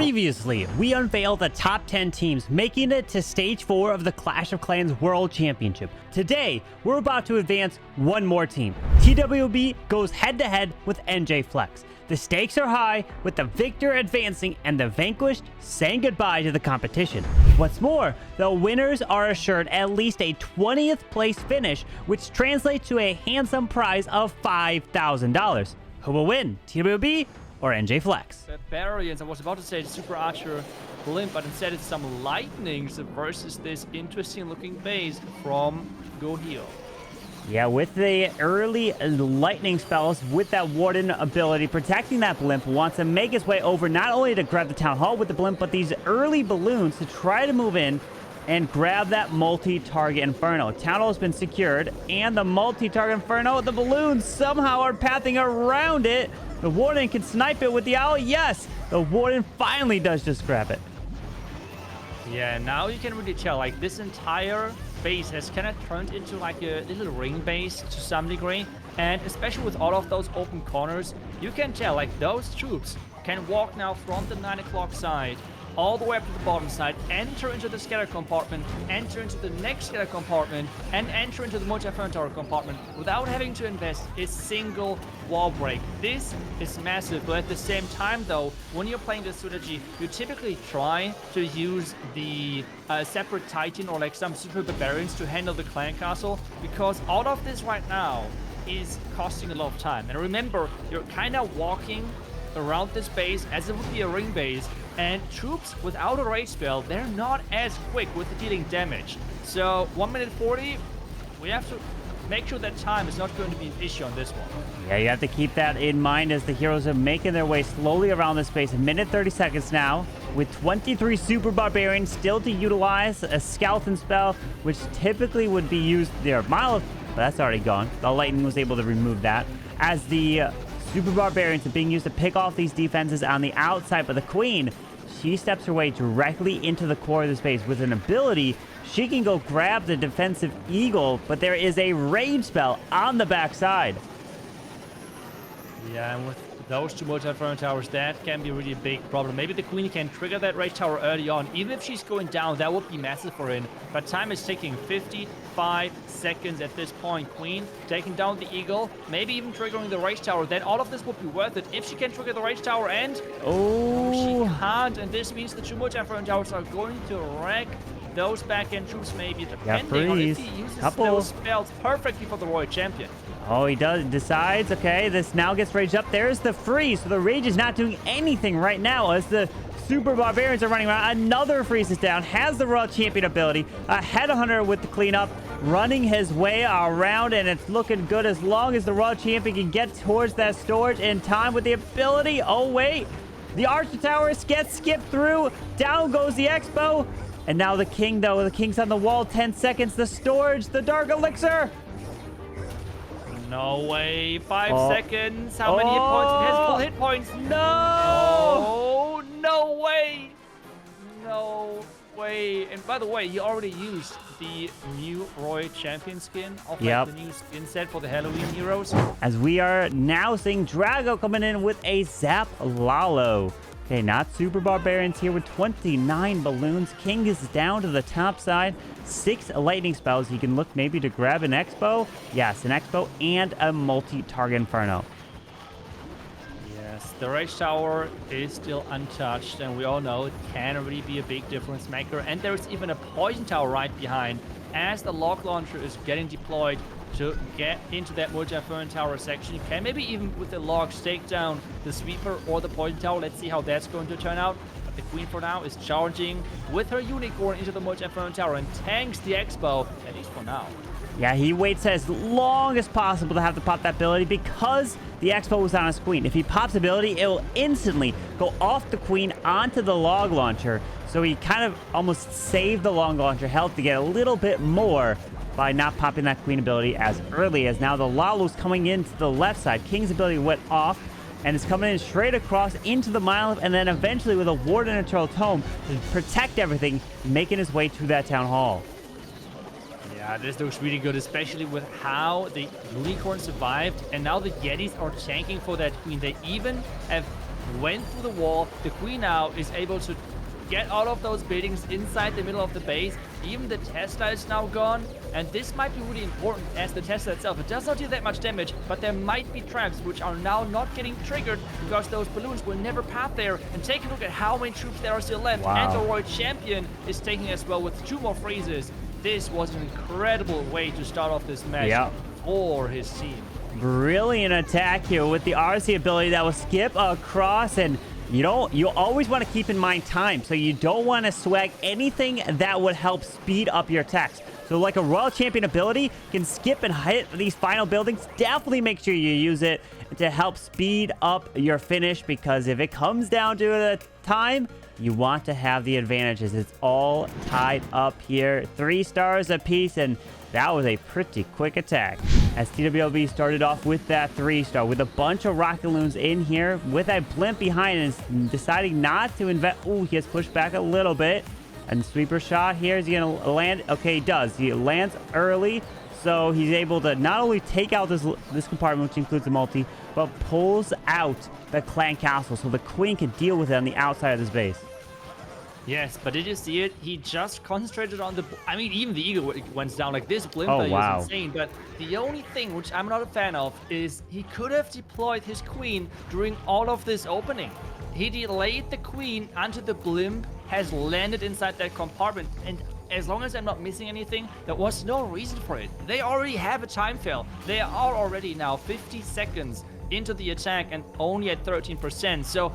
Previously, we unveiled the top 10 teams making it to Stage 4 of the Clash of Clans World Championship. Today, we're about to advance one more team. TWOB goes head-to-head with NJ Flex. The stakes are high, with the victor advancing and the vanquished saying goodbye to the competition. What's more, the winners are assured at least a 20th place finish, which translates to a handsome prize of $5,000. Who will win, TWOB or NJ Flex? Barbarians, I was about to say Super Archer Blimp, but instead it's some Lightnings versus this interesting looking base from Gohil. Yeah, with the early lightning spells, with that Warden ability, protecting that Blimp, wants to make his way over not only to grab the Town Hall with the Blimp, but these early balloons to try to move in and grab that multi-target Inferno. Town Hall has been secured, and the multi-target Inferno, the balloons somehow are pathing around it. The Warden can snipe it with the Owl. Yes, the Warden finally does just grab it. Yeah, now you can really tell, like, this entire base has kind of turned into like a little ring base to some degree, and especially with all of those open corners, you can tell, like, those troops can walk now from the 9 o'clock side all the way up to the bottom side, enter into the scatter compartment, enter into the next scatter compartment, and enter into the multi-front tower compartment without having to invest a single wall break. This is massive, but at the same time though, when you're playing this strategy, you typically try to use the separate Titan or like some super barbarians to handle the clan castle, because all of this right now is costing a lot of time. And remember, you're kind of walking around this base as it would be a ring base, and troops without a rage spell, they're not as quick with dealing damage. So 1 minute 40, we have to make sure that time is not going to be an issue on this one. Yeah, you have to keep that in mind as the heroes are making their way slowly around this base. 1:30 now, with 23 Super Barbarians still to utilize a Skeleton spell, which typically would be used there. But that's already gone. The Lightning was able to remove that, as the Super Barbarians are being used to pick off these defenses on the outside, but the Queen, she steps her way directly into the core of the space with an ability. She can go grab the defensive Eagle, but there is a rage spell on the backside. Yeah, and with those two multi-front towers, that can be really a big problem. Maybe the Queen can trigger that rage tower early on. Even if she's going down, that would be massive for him. But time is ticking. 55 seconds at this point. Queen taking down the Eagle, maybe even triggering the rage tower. Then all of this would be worth it if she can trigger the rage tower, and she can't. And this means the two multi-front towers are going to wreck those back-end troops, maybe, depending on if he uses those spells perfectly for the Royal Champion. Oh, he decides, okay, this now gets raged up. There's the freeze, so the rage is not doing anything right now as the Super Barbarians are running around. Another freeze is down, has the Royal Champion ability. A Headhunter with the cleanup, running his way around, and it's looking good as long as the Royal Champion can get towards that storage in time with the ability. Oh, wait, the Archer Tower gets skipped through. Down goes the Expo. And now the King, though. The King's on the wall. 10 seconds. The storage, the Dark Elixir. No way. 5 seconds. How many hit points? It has full hit points. No! No way. No way. And by the way, he already used the new Royal Champion skin of the new skin set for the Halloween heroes. As we are now seeing Drago coming in with a Zap Lalo. Okay, not Super Barbarians here with 29 balloons. King is down to the top side. 6 lightning spells. He can look maybe to grab an Expo. Yes, an Expo and a multi-target Inferno. Yes, the Rage Tower is still untouched, and we all know it can really be a big difference maker. And there's even a Poison Tower right behind as the Log Launcher is getting deployed to get into that multi-front tower section. You can maybe even with the logs take down the Sweeper or the Poison Tower. Let's see how that's going to turn out. But the Queen for now is charging with her Unicorn into the multi-front tower and tanks the Expo, at least for now. Yeah, he waits as long as possible to have to pop that ability because the Expo was on his Queen. If he pops ability, it will instantly go off the Queen onto the Log Launcher. So he kind of almost saved the Log Launcher health to get a little bit more by not popping that Queen ability as early, as now the Lalo's coming into the left side. King's ability went off and is coming in straight across into the mile, and then eventually with a Warden and a Turtle Tome to protect everything, making his way to that Town Hall. Yeah, this looks really good, especially with how the Unicorn survived, and now the Yetis are tanking for that Queen. They even have went through the wall. The queen now is able to get all of those buildings inside the middle of the base. Even the Tesla is now gone, and this might be really important as the Tesla itself, it does not do that much damage, but there might be traps which are now not getting triggered because those balloons will never pass there. And take a look at how many troops there are still left. Wow. And the Royal Champion is taking as well with 2 more freezes. This was an incredible way to start off this match for his team. Brilliant attack here with the RC ability that will skip across, and you always want to keep in mind time, so you don't want to swag anything that would help speed up your attacks. So like a Royal Champion ability can skip and hit these final buildings. Definitely make sure you use it to help speed up your finish, because if it comes down to the time, you want to have the advantages. It's all tied up here. 3 stars apiece, and that was a pretty quick attack. As TWOB started off with that 3-star, with a bunch of rocket loons in here, with that blimp behind, and deciding not to invest. Ooh, he has pushed back a little bit. And sweeper shot here. Is he going to land? Okay, he does. He lands early, so he's able to not only take out this compartment, which includes the multi, but pulls out the clan castle, so the queen can deal with it on the outside of this base. Yes, but did you see it? He just concentrated on the... I mean, even the eagle went down. Like, this blimp value is insane. But the only thing which I'm not a fan of is he could have deployed his queen during all of this opening. He delayed the queen until the blimp has landed inside that compartment. And as long as I'm not missing anything, there was no reason for it. They already have a time fail. They are already now 50 seconds into the attack and only at 13%. So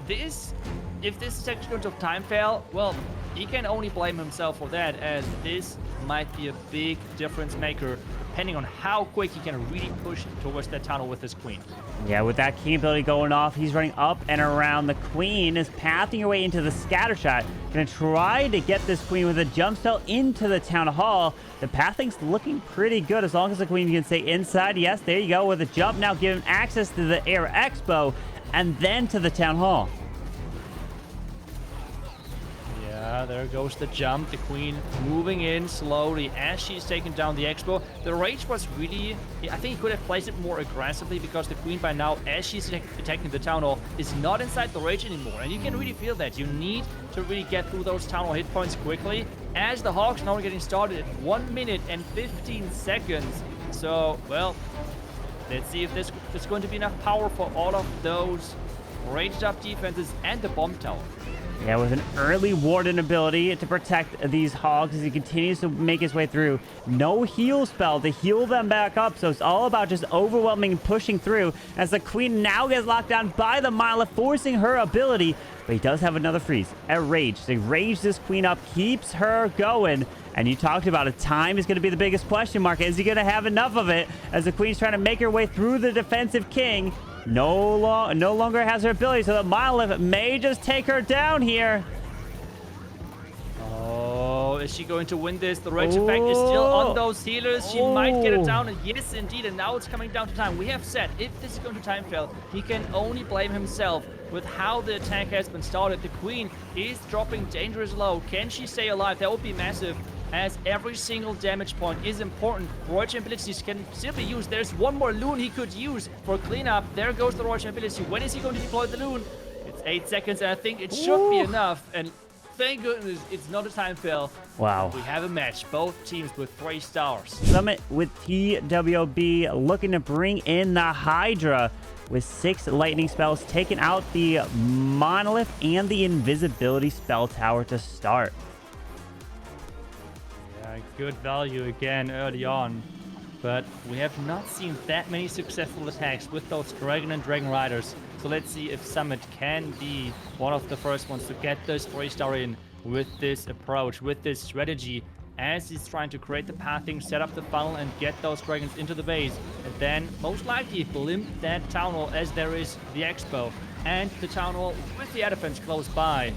this... if this is actually going to time fail, well, he can only blame himself for that, as this might be a big difference maker, depending on how quick he can really push towards that tunnel with his queen. Yeah, with that key ability going off, he's running up and around. The queen is pathing her way into the scatter shot. Gonna try to get this queen with a jump spell into the town hall. The pathing's looking pretty good as long as the queen can stay inside. Yes, there you go, with a jump now giving access to the Air Expo and then to the town hall. There goes the jump. The queen moving in slowly as she's taking down the expo. The rage was really... I think he could have placed it more aggressively, because the queen by now, as she's attacking the town hall, is not inside the rage anymore. And you can really feel that. You need to really get through those town hall hit points quickly, as the Hogs are now getting started at 1 minute and 15 seconds. So, well, let's see if this is going to be enough power for all of those raged up defenses and the bomb tower. Yeah, with an early warden ability to protect these Hogs as he continues to make his way through. No heal spell to heal them back up, so it's all about just overwhelming and pushing through, as the queen now gets locked down by the Mila, forcing her ability. But he does have another freeze at rage. So rage this queen up, keeps her going. And you talked about it. Time is going to be the biggest question mark. Is he going to have enough of it, as the queen's trying to make her way through the defensive king? No longer has her ability, so the Monolith may just take her down here. Oh, is she going to win this? The rage effect is still on those healers. She might get it down, and yes, indeed, and now it's coming down to time. We have said, if this is going to time fail, he can only blame himself with how the attack has been started. The queen is dropping dangerous low. Can she stay alive? That would be massive, as every single damage point is important. Royal abilities can still be used. There's one more loon he could use for cleanup. There goes the Royal ability. When is he going to deploy the loon? It's 8 seconds, and I think it should be enough. And thank goodness it's not a time fail. Wow. We have a match. Both teams with 3 stars. Sumit with TWOB looking to bring in the Hydra with 6 lightning spells, taking out the Monolith and the invisibility spell tower to start. Good value again early on, but we have not seen that many successful attacks with those Dragon and Dragon Riders. So let's see if Sumit can be one of the first ones to get this 3-star in with this approach, with this strategy, as he's trying to create the pathing, set up the funnel, and get those dragons into the base. And then most likely blimp that town hall, as there is the expo and the town hall with the defense close by.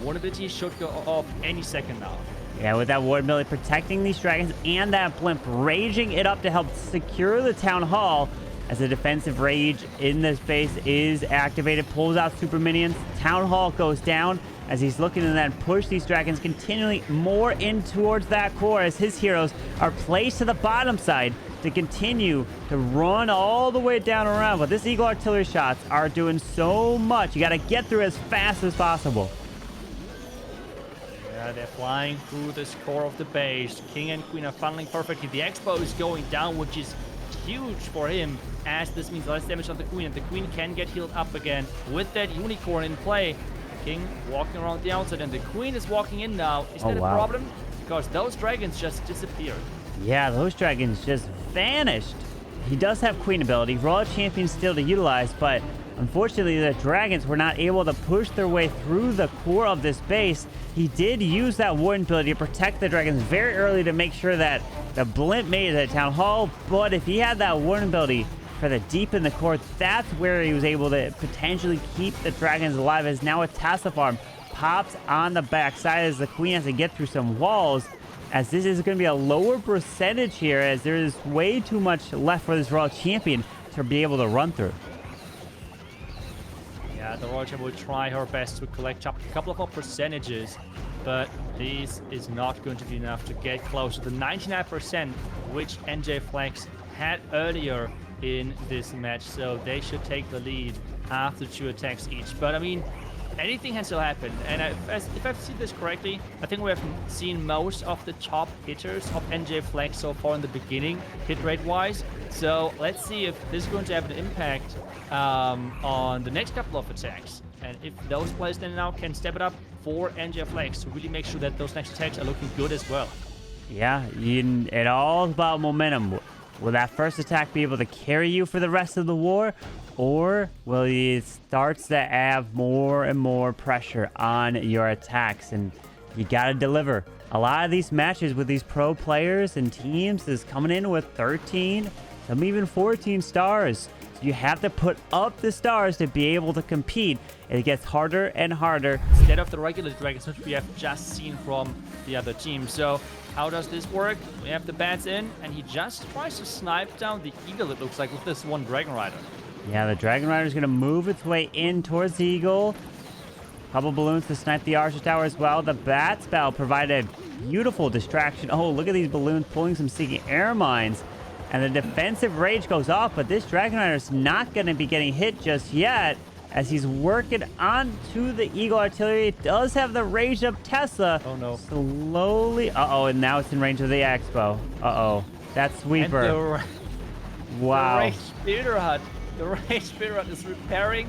One ability should go off any second now. Yeah, with that ward ability protecting these dragons and that blimp, raging it up to help secure the town hall, as the defensive rage in this base is activated, pulls out super minions. Town hall goes down as he's looking to then push these dragons continually more in towards that core, as his heroes are placed to the bottom side. to continue to run all the way down around. But this Eagle artillery shots are doing so much. You got to get through as fast as possible. Yeah, they're flying through this core of the base. King and Queen are funneling perfectly. The Expo is going down, which is huge for him, as this means less damage on the Queen, and the Queen can get healed up again with that Unicorn in play. King walking around the outside, and the Queen is walking in now. Is that a problem? Because those dragons just disappeared. Yeah, those dragons just vanished. He does have Queen ability, Royal Champion still to utilize, but unfortunately the dragons were not able to push their way through the core of this base. He did use that Warden ability to protect the dragons very early to make sure that the blimp made it at Town Hall, but if he had that Warden ability for the deep in the core, that's where he was able to potentially keep the dragons alive, as now a Tesla farm pops on the backside as the Queen has to get through some walls, as this is going to be a lower percentage here, as there is way too much left for this Royal Champion to be able to run through. Yeah, the Royal Champion will try her best to collect up a couple of more percentages, but this is not going to be enough to get close to the 99% which NJ Flex had earlier in this match, so they should take the lead after 2 attacks each. But I mean, anything can still happen, and if I've seen this correctly, I think we have seen most of the top hitters of NJ Flex so far in the beginning, hit rate wise. So let's see if this is going to have an impact on the next couple of attacks, and if those players then now can step it up for NJ Flex to really make sure that those next attacks are looking good as well. Yeah, it all is about momentum. Will that first attack be able to carry you for the rest of the war? Or will it start to have more and more pressure on your attacks? And you got to deliver. A lot of these matches with these pro players and teams is coming in with 13, some even 14 stars. So you have to put up the stars to be able to compete. And it gets harder and harder. Instead of the regular dragons, which we have just seen from the other team. So how does this work? We have the bats in, and he just tries to snipe down the eagle, it looks like, with this one Dragon Rider. Yeah, the Dragon Rider is going to move its way in towards the eagle. Couple balloons to snipe the Archer Tower as well. The bat spell provided a beautiful distraction. Oh, look at these balloons pulling some Seeking Air Mines. And the defensive rage goes off, but this Dragon Rider is not going to be getting hit just yet, as he's working onto the Eagle Artillery. It does have the rage of Tesla. Oh, no. Slowly. Uh-oh, and now it's in range of the Expo. Uh-oh. That sweeper. Wow. The Rage Speeder Hut. The Rage Speeder Hut is repairing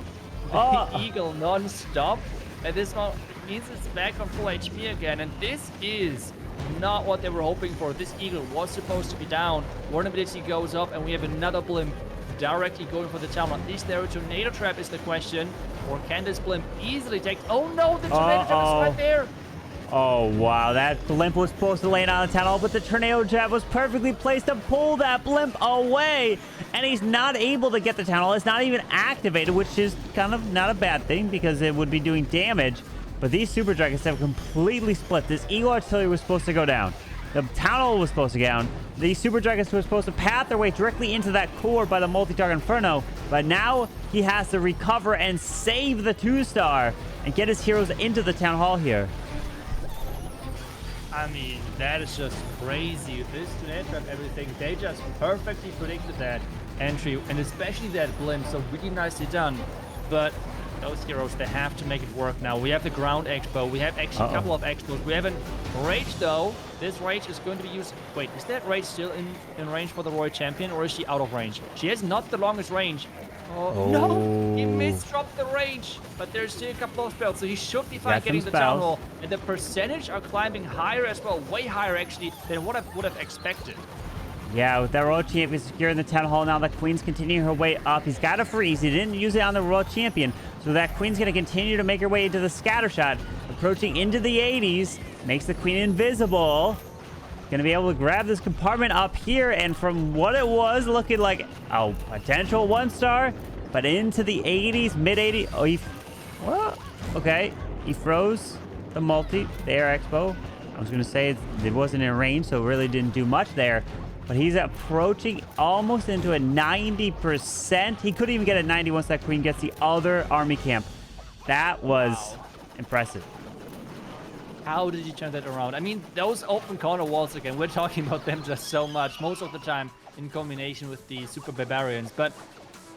the Eagle non-stop. And this one means it's back on full HP again. And this is not what they were hoping for. This Eagle was supposed to be down. Vulnerability goes up, and we have another blimp directly going for the town. At least there, a tornado trap is the question. Or can this blimp easily take... Oh no, the tornado trap is right there. Oh wow, that blimp was supposed to land on the town hall, but the tornado trap was perfectly placed to pull that blimp away. And he's not able to get the town hall. It's not even activated, which is kind of not a bad thing because it would be doing damage. But these Super Dragons have completely split. This Eagle Artillery was supposed to go down. The Town Hall was supposed to go down. These Super Dragons were supposed to path their way directly into that core by the multi-target Inferno. But now he has to recover and save the 2-star and get his heroes into the Town Hall here. I mean, that is just crazy. This tornado trap, everything, they just perfectly predicted that entry, and especially that blimp, so really nicely done. But those heroes, they have to make it work now. We have the ground expo. We have actually a couple of expos. We have a rage, though. This rage is going to be used... Wait, is that rage still in range for the Royal Champion, or is she out of range? She has not the longest range. Oh, no! He misdropped the rage, but there's still a couple of spells, so he should be fine getting the Town Hall. And the percentage are climbing higher as well, way higher actually than what I would have expected. Yeah, with that Royal Champion securing the Town Hall, now the Queen's continuing her way up. He's got a freeze. He didn't use it on the Royal Champion, so that Queen's going to continue to make her way into the scatter shot. Approaching into the 80s, makes the Queen invisible. Going to be able to grab this compartment up here, and from what it was looking like a potential 1-star, but into the 80s, mid-80s. Oh, what? Okay, he froze the multi, the Air Expo. I was going to say it wasn't in range, so it really didn't do much there. But he's approaching almost into a 90%. He could even get a 90 once that Queen gets the other army camp. That was impressive. How did you turn that around? I mean, those open corner walls, again, we're talking about them just so much. Most of the time, in combination with the Super Barbarians. But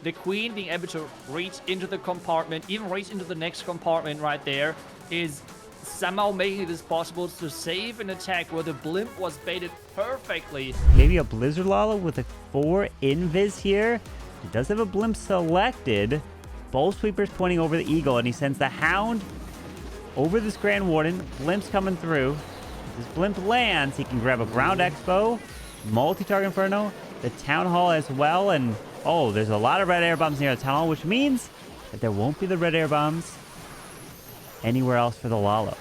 the Queen being able to reach into the compartment, even reach into the next compartment right there, is somehow making this possible to save an attack where the blimp was baited perfectly. Maybe a Blizzard Lalo with a 4 invis here. He does have a blimp selected. Both sweepers pointing over the Eagle, and he sends the Hound over this Grand Warden. Blimp's coming through. If this blimp lands, he can grab a Ground Expo, multi-target Inferno, the Town Hall as well, and oh, there's a lot of red air bombs near the Town Hall, which means that there won't be the red air bombs anywhere else for the Lalo.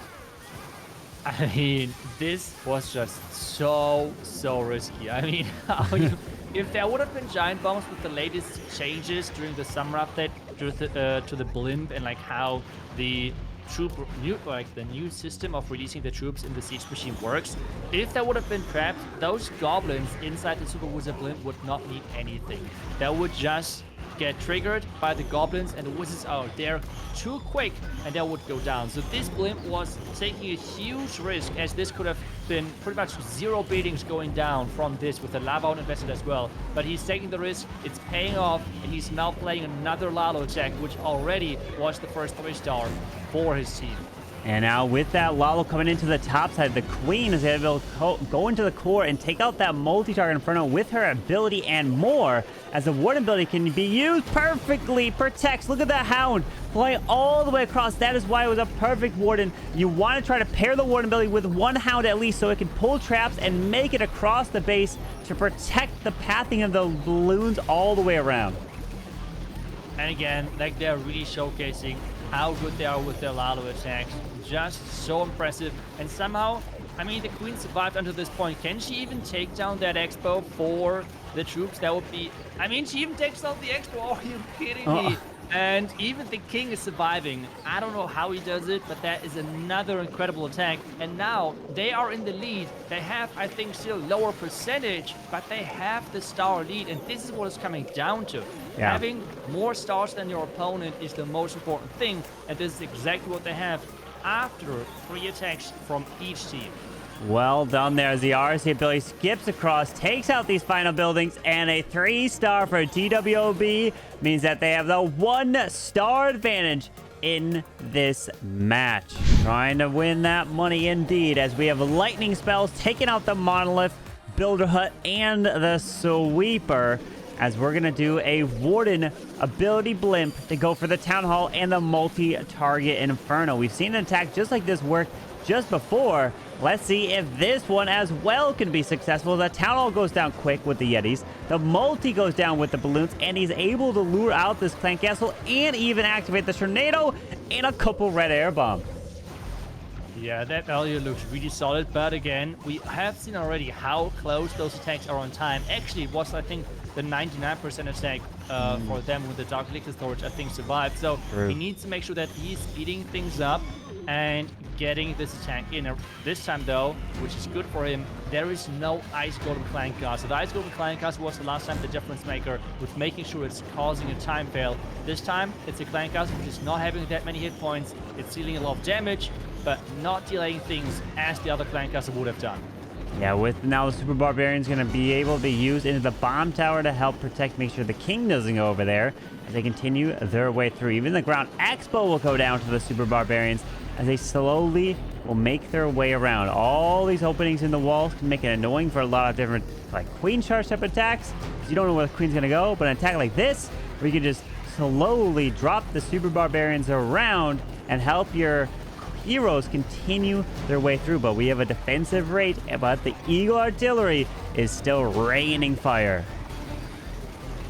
I mean, this was just so risky. I mean, how you, if there would have been giant bombs with the latest changes during the summer update to the blimp, and like how the the new system of releasing the troops in the siege machine works, if that would have been trapped, those goblins inside the Super Wizard blimp would not need anything. That would just get triggered by the goblins, and the wizards are there too quick, and that would go down. So this blimp was taking a huge risk, as this could have been pretty much 0 beatings going down from this with the Lava invested as well. But he's taking the risk, it's paying off, and he's now playing another Lalo attack, which already was the first 3-star for his team. And now with that Lalo coming into the top side, the Queen is able to go into the core and take out that multi-target Inferno with her ability and more, as the Warden ability can be used perfectly. Protects. Look at that Hound flying all the way across. That is why it was a perfect Warden. You want to try to pair the Warden ability with one Hound at least, so it can pull traps and make it across the base to protect the pathing of the balloons all the way around. And again, like, they're really showcasing how good they are with their Lalo attacks. Just so impressive. And somehow, I mean, the Queen survived until this point. Can she even take down that Expo for the troops? That would be... I mean, she even takes down the Expo. Are you kidding me? And even the King is surviving. I don't know how he does it, but that is another incredible attack. And now they are in the lead. They have, I think, still lower percentage, but they have the star lead. And this is what it's coming down to. Yeah. Having more stars than your opponent is the most important thing. And this is exactly what they have after 3 attacks from each team. Well done there, as the RC ability skips across, takes out these final buildings, and a 3-star for TWOB means that they have the 1-star advantage in this match. Trying to win that money indeed, as we have lightning spells taking out the Monolith, Builder Hut, and the Sweeper, as we're going to do a Warden ability blimp to go for the Town Hall and the multi-target Inferno. We've seen an attack just like this work just before. Let's see if this one as well can be successful. The Town Hall goes down quick with the Yetis. The multi goes down with the balloons, and he's able to lure out this Clan Castle and even activate the Tornado and a couple red air bombs. Yeah, that value looks really solid, but again, we have seen already how close those attacks are on time. Actually, it was, I think, the 99% attack for them with the Dark Elixir storage, I think, survived. So he needs to make sure that he's speeding things up and getting this attack in. This time, though, which is good for him, there is no Ice Golem Clan Castle. The Ice Golem Clan Castle was the last time the difference maker with making sure it's causing a time fail. This time, it's a Clan Castle which is not having that many hit points. It's dealing a lot of damage, but not delaying things as the other Clan Castle would have done. Yeah, with now the Super Barbarian's going to be able to be used into the bomb tower to help protect, make sure the King doesn't go over there as they continue their way through. Even the Ground Expo will go down to the Super Barbarians as they slowly will make their way around. All these openings in the walls can make it annoying for a lot of different, like, Queen Charge type attacks, because you don't know where the Queen's going to go. But an attack like this, where you can just slowly drop the Super Barbarians around and help your heroes continue their way through. But we have a defensive rate, but the Eagle Artillery is still raining fire.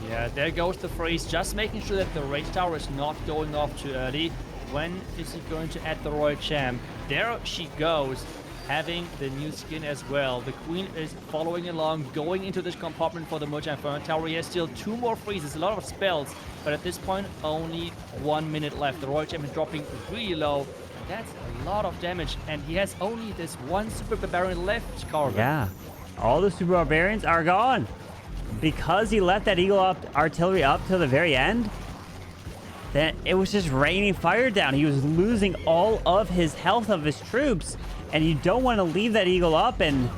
Yeah, there goes the freeze, just making sure that the Rage Tower is not going off too early. When is he going to add the Royal Champ? There she goes, having the new skin as well. The Queen is following along, going into this compartment for the Moja Inferno Tower. He has still 2 more freezes, a lot of spells, but at this point, only 1 minute left. The Royal Champ is dropping really low. That's a lot of damage, and he has only this 1 Super Barbarian left, Carbon. Yeah, all the Super Barbarians are gone. Because he left that Eagle Artillery up till the very end, then it was just raining fire down. He was losing all of his health of his troops, and you don't want to leave that Eagle up and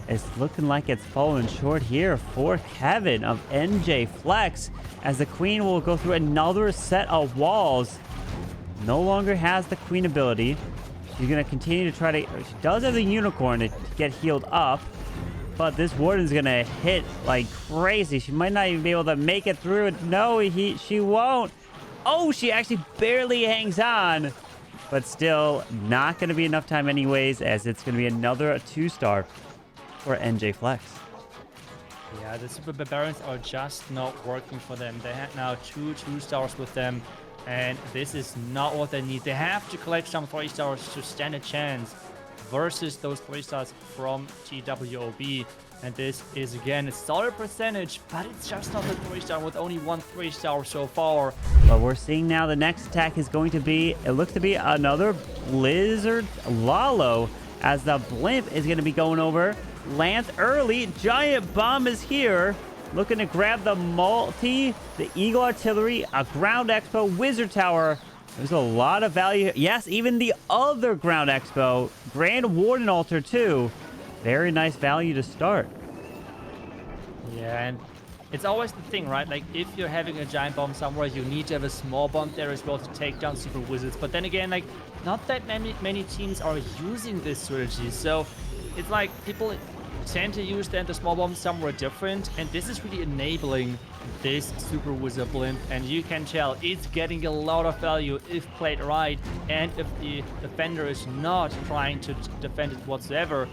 it's looking like it's falling short here for Kevin of NJ Flex, as the queen will go through another set of walls. No longer has the queen ability. She's going to continue to try to... She does have the unicorn to get healed up, but this warden's going to hit like crazy. She might not even be able to make it through it. No, she won't. Oh, she actually barely hangs on, but still not going to be enough time anyways, as it's going to be another 2-star for NJ Flex. Yeah, the Super Barbarians are just not working for them. They have now 2-2-stars with them, and this is not what they need. They have to collect some 3-stars to stand a chance versus those 3-stars from TWOB. And this is, again, a solid percentage, but it's just not a 3-star with only 1 3-star so far. But we're seeing now the next attack is going to be, it looks to be another Blizzard Lalo, as the blimp is going to be going over. Lands early. Giant bomb is here, looking to grab the multi, the Eagle Artillery, a Ground Expo, Wizard Tower. There's a lot of value. Yes, even the other Ground Expo, Grand Warden Altar too. Very nice value to start. Yeah, and it's always the thing, right? Like, if you're having a giant bomb somewhere, you need to have a small bomb there as well to take down super wizards. But then again, like, not that many teams are using this strategy. So it's like people tend to use then the small bomb somewhere different, and this is really enabling this super wizard blimp, and you can tell it's getting a lot of value if played right, and if the defender is not trying to defend it whatsoever.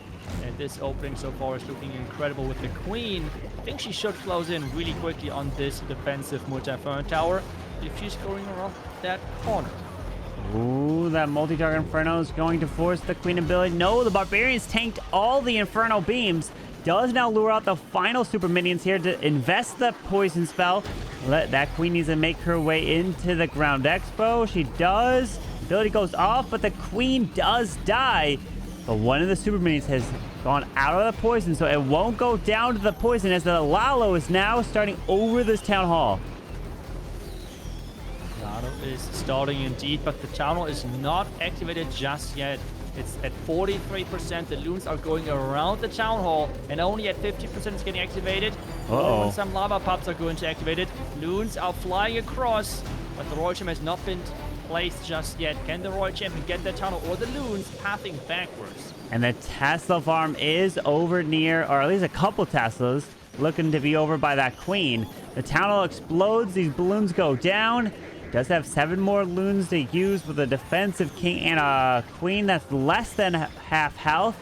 And this opening so far is looking incredible with the queen. I think she should close in really quickly on this defensive multi-inferno tower if she's going around that corner. Ooh, that multi-target Inferno is going to force the queen ability. No, the Barbarians tanked all the Inferno beams. Does now lure out the final super minions here to invest the poison spell. That queen needs to make her way into the Ground Expo. She does. Ability goes off, but the queen does die. But one of the super minions has gone out of the poison, so it won't go down to the poison, as the Lalo is now starting over this town hall. Lalo is starting indeed, but the town hall is not activated just yet. It's at 43%. The loons are going around the town hall, and only at 50% is getting activated. Uh-oh. And some lava pups are going to activate it. Loons are flying across, but the Royal Champion has not been placed just yet. Can the Royal Champion get the tunnel, or the loons pathing backwards? And the Tesla farm is over near, or at least a couple Teslas, looking to be over by that queen. The town hall explodes. These balloons go down. Does have 7 more loons to use with a defensive king and a queen that's less than half health.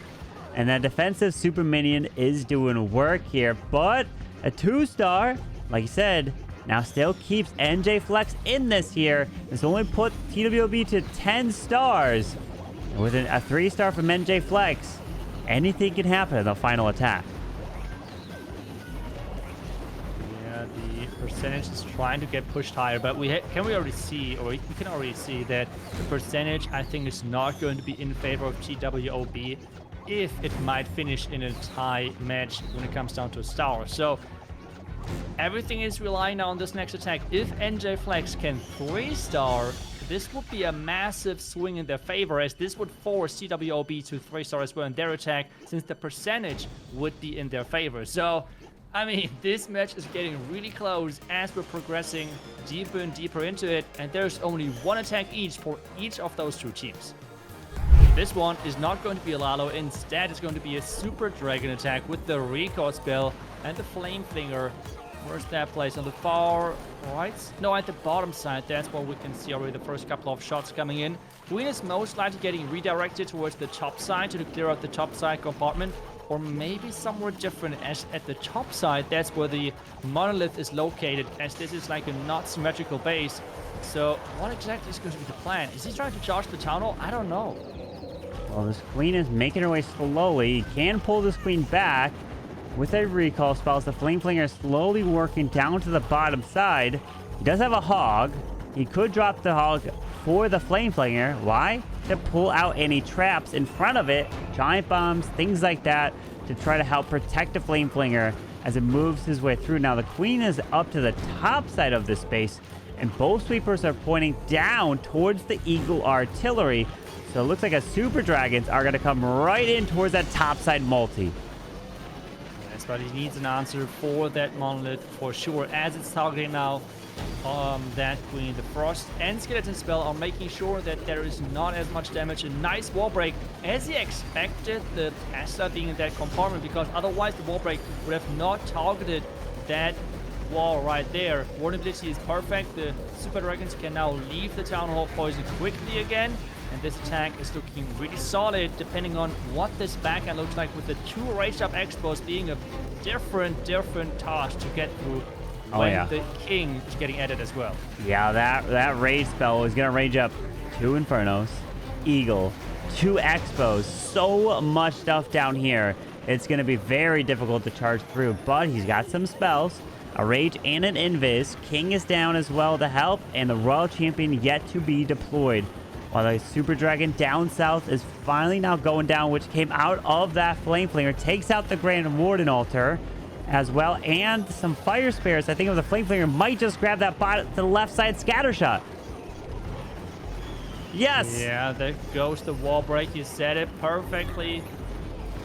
And that defensive super minion is doing work here. But a 2-star, like you said, now still keeps NJ Flex in this here. This only put TWB to 10 stars. And with a 3-star from NJ Flex, anything can happen in the final attack. Yeah, the percentage is trying to get pushed higher, but we can already see that the percentage, I think, is not going to be in favor of TWOB, if it might finish in a tie match when it comes down to a star. So everything is relying now on this next attack. If NJ Flex can 3-star, this would be a massive swing in their favor, as this would force TWOB to 3-star as well in their attack, since the percentage would be in their favor. So, I mean, this match is getting really close as we're progressing deeper and deeper into it, and there's only one attack each for each of those 2 teams. This one is not going to be a Lalo. Instead, it's going to be a Super Dragon attack with the Recall spell and the Flame Flinger. Where's that place? On the far right? No, at the bottom side. That's where we can see already the first couple of shots coming in. Queen is most likely getting redirected towards the top side to clear out the top side compartment. Or maybe somewhere different, as at the top side, that's where the monolith is located, as this is like a not symmetrical base. So what exactly is going to be the plan? Is he trying to charge the tunnel? I don't know. Well, this queen is making her way slowly. He can pull this queen back with a recall spell, as the Flame Flinger is slowly working down to the bottom side. He does have a hog. He could drop the hog for the Flame Flinger. Why? To pull out any traps in front of it, giant bombs, things like that, to try to help protect the Flame Flinger as it moves his way through. Now the queen is up to the top side of this space, and both sweepers are pointing down towards the Eagle Artillery. So it looks like a Super Dragons are going to come right in towards that top side multi. but he needs an answer for that monolith for sure, as it's targeting now that queen. The frost and skeleton spell are making sure that there is not as much damage. A nice wall break, as he expected, the Tesla being in that compartment, because otherwise the wall break would have not targeted that wall right there. Vulnerability is perfect. The super dragons can now leave the town hall poison quickly again, and this attack is looking really solid, depending on what this backhand looks like, with the 2 raged up expos being a different task to get through. When the king is getting added as well. Yeah, that rage spell is gonna rage up 2 Infernos, Eagle, 2 Expos, so much stuff down here. It's gonna be very difficult to charge through, but he's got some spells, a rage and an invis. King is down as well to help, and the Royal Champion yet to be deployed. While the Super Dragon down south is finally now going down, which came out of that Flame Flinger, takes out the Grand Warden altar as well, and some fire spares. I think it was a Flame Flinger might just grab that bot to the left side scatter shot. Yes! Yeah, there goes the wall break. You said it perfectly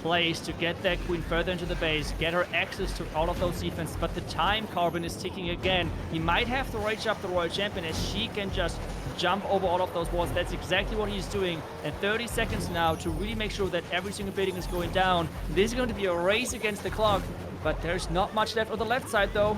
placed to get that queen further into the base, get her access to all of those defense, but the time Carbon is ticking again. He might have to rage up the Royal Champion, as she can just jump over all of those walls. That's exactly what he's doing. And 30 seconds now to really make sure that every single building is going down. This is going to be a race against the clock. But there's not much left on the left side, though.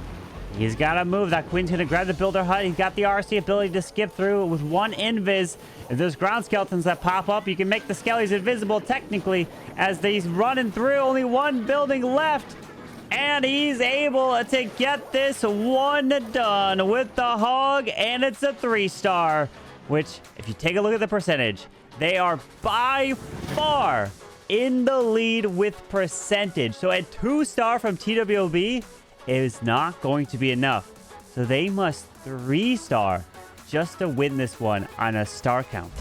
He's got to move. That queen's going to grab the builder hut. He's got the RC ability to skip through with 1 invis. If there's ground skeletons that pop up, you can make the skellies invisible technically, as he's running through. Only 1 building left. And he's able to get this one done with the hog, and it's a 3-star, which, if you take a look at the percentage, they are by far in the lead with percentage. So a 2-star from TWOB is not going to be enough. So they must 3-star just to win this one on a star count.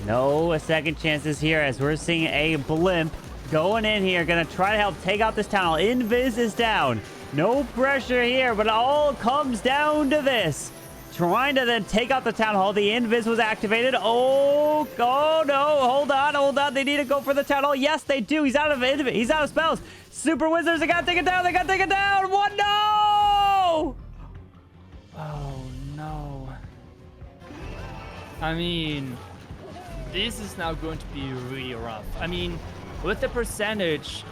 No second chances here, as we're seeing a blimp going in here, gonna try to help take out this tunnel. Invis is down. No pressure here, but it all comes down to this. Trying to then take out the town hall. The invis was activated. Oh no. Hold on. They need to go for the town hall. Yes, they do. He's out of invis. He's out of spells. Super wizards. They gotta take it down. What? No! Oh, no. I mean, this is now going to be really rough. I mean, with the percentage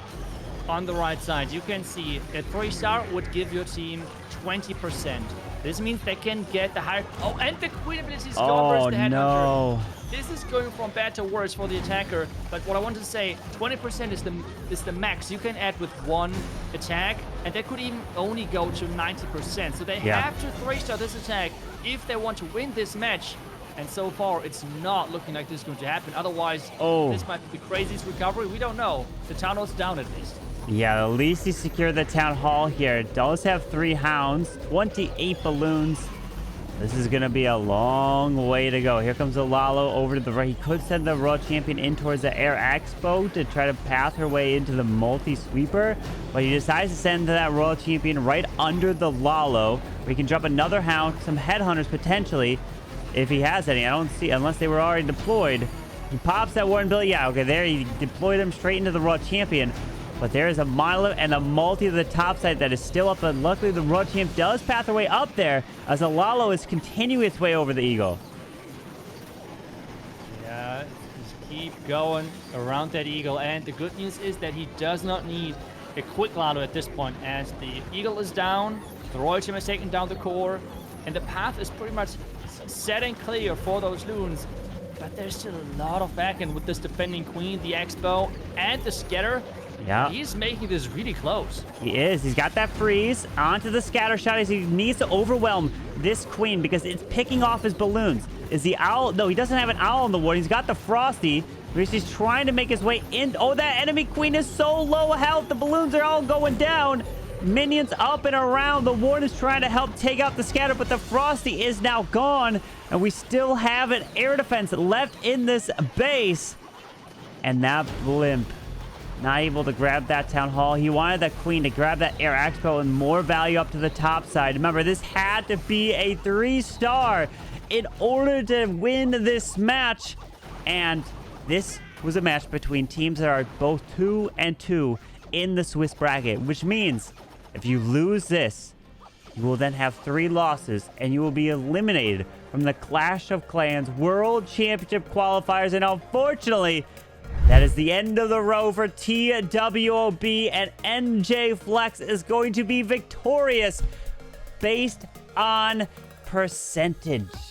on the right side, you can see a 3-star would give your team 20%. This means they can get the higher... Oh, and the queen ability is gone versus the headhunter. No. This is going from bad to worse for the attacker. But what I want to say, 20% is the max you can add with 1 attack, and that could even only go to 90%. So they have to 3-star this attack if they want to win this match. And so far, it's not looking like this is going to happen. Otherwise, this might be the craziest recovery. We don't know. The town hall's down at least. Yeah, at least he secured the town hall here. It does have 3 hounds, 28 balloons. This is going to be a long way to go. Here comes the Lalo over to the right. He could send the Royal Champion in towards the Air Expo to try to path her way into the multi-sweeper. But he decides to send that Royal Champion right under the Lalo, where he can drop another hound, some headhunters potentially, if he has any. I don't see, unless they were already deployed. He pops that one ability. Yeah, okay, there he deployed them straight into the Royal Champion. But there is a monolith and a multi to the top side that is still up. And luckily, the Royal Champ does path her way up there, as the Lalo is continuing its way over the Eagle. Yeah, just keep going around that Eagle. And the good news is that he does not need a quick Lalo at this point, as the Eagle is down, the Royal Champ has taken down the core, and the path is pretty much set and clear for those loons. But there's still a lot of back-end with this defending queen, the Expo, and the Scatter. Yeah. He's making this really close. He is. He's got that freeze onto the scatter shot as he needs to overwhelm this queen because it's picking off his balloons. Is the owl? No, he doesn't have an owl on the ward. He's got the Frosty, which he's trying to make his way in. Oh, that enemy queen is so low health. The balloons are all going down. Minions up and around. The ward is trying to help take out the scatter, but the Frosty is now gone. And we still have an air defense left in this base. And that blimp, not able to grab that town hall. He wanted that queen to grab that air expo and more value up to the top side. Remember, this had to be a 3-star in order to win this match. And this was a match between teams that are both 2-2 in the Swiss bracket, which means if you lose this, you will then have 3 losses, and you will be eliminated from the Clash of Clans World Championship qualifiers. And unfortunately, that is the end of the row for TWOB, and NJ Flex is going to be victorious based on percentage.